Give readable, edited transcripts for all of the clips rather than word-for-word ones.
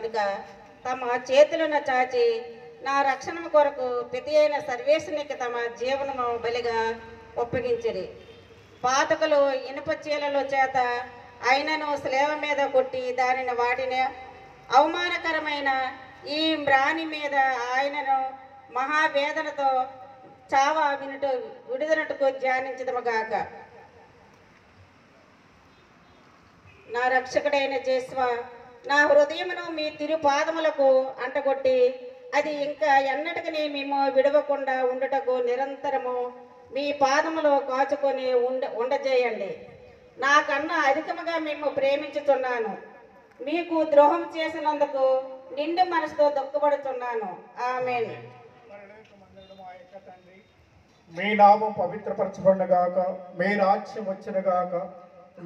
కనుక తమ చేతులను చాచి నా రక్షణ కొరకు ప్రతి అయిన సర్వేశ్వరునికి తమ జీవనము బలిగా ఒప్పగించిరి. పాతకులు ఇనుప చీలల చేత ఆయనను స్లేవ మీద కొట్టి దానిని వాటిని అవమానకరమైన ఈ మ్రాని మీద ఆయనను మహావేదనతో చావా విడుదలటకు ధ్యానించదముగాక. నా రక్షకుడైన జేస్వ, నా హృదయమును మీ తిరుపాదములకు అంటగొట్టి అది ఇంకా ఎన్నటికీ మేము విడవకుండా ఉండుటకు నిరంతరము మీ పాదములో కాచుకొని ఉండజేయండి. నాకన్నా అధికముగా మేము ప్రేమించుతున్నాను. మీకు ద్రోహం చేసినందుకు నిండు మనసుతో దుఃఖపడుతున్నాను. ఆమేన్. మీ నామం పవిత్రపరచబడుగాక, మీ రాజ్యం వచ్చునుగాక,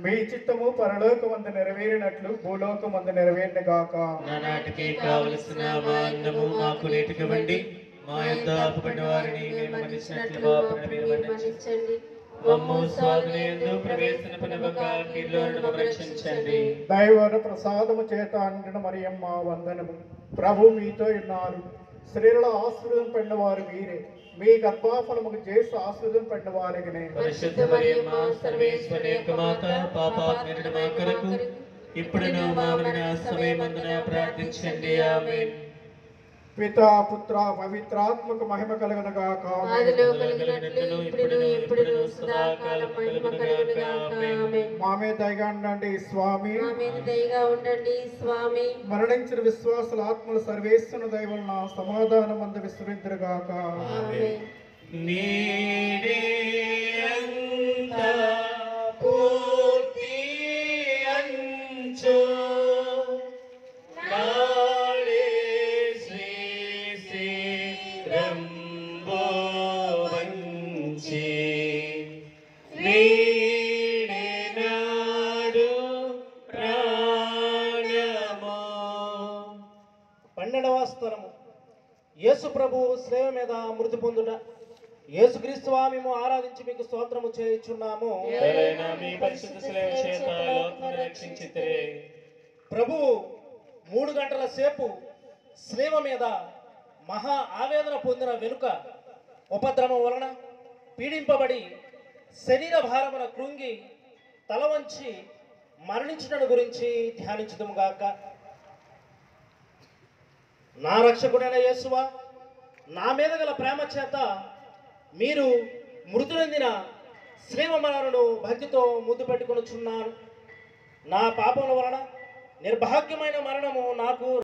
మీ చిత్తము పరలోకమందు నెరవేరినట్లు భూలోకమందు నెరవేరునుగాక. నానాటికి కావలసిన మా అన్నము మాకు నేటికివ్వండి. మా యొద్ద అప్పుపడిన వారిని మేము మన్నించినట్లు మా అప్పులను మీరు మన్నించండి. మమ్ము శోధనయందు ప్రవేశింపనివ్వక కీడులో నుండి మమ్మల్ని రక్షించండి. దైవ ప్రసాదము చేత అండిన మరియమ్మ వందనము. ప్రభు మీతో ఉన్నారు. స్త్రీలలో ఆశీర్వాదం పడిన వారు మీరే. మీ గర్భఫలముకు చేసి ఆశీర్వాదం పడిన వారినే. పరిశుద్ధ మరియమ్మ సర్వేశ్వరి యొక్క మాత, పాపాత్ములైన మా కొరకు ఇప్పుడును మా మరణ సమయమందున ప్రార్థించండి. ఆమేన్. పితా పుత్ర పవిత్రాత్మక మహిమ కలుగునుగాక. ఆదిలో కలిగినట్లు ఇప్పుడును సదాకాలం మహిమ కలుగునుగాక. ఆమేన్. మా మీద దయగా ఉండండి స్వామి. మా మీద దయగా ఉండండి స్వామి. మరణించిన విశ్వాసుల ఆత్మలు సర్వేశ్వరుని దయ వలన సమాధానమందు విశ్రమింతురుగాక. ఆమేన్. నీడే అంతా పూర్తి అంచు నాడే శ్రీ రంబో వంచి నీడే నాడు ప్రాణమో. 12వ స్తోత్రము. యేసు ప్రభువు శ్లేవ మీద మృతి పొందుట. యేసుక్రీస్తు మేము ఆరాధించి మీకు స్తోత్రము చేయుచున్నాము. మీ పరిశుద్ధ శిలువ చేత లోకమును రక్షించితిరే. ప్రభువు 3 గంటల సేపు శ్లేవ మీద మహా ఆవేదన పొందిన వెనుక ఉపద్రవం వలన పీడింపబడి శరీర భారమున కృంగి తల వంచి మరణించడం గురించి ధ్యానించుదుముగాక. నా రక్షకుడైన యేసువా, నా మీద గల ప్రేమ చేత మీరు మృతి నొందిన శ్లేవ మరణను భక్తితో ముద్దు పెట్టుకొనుచున్నాను. నా పాపముల వలన నిర్భాగ్యమైన మరణము నాకు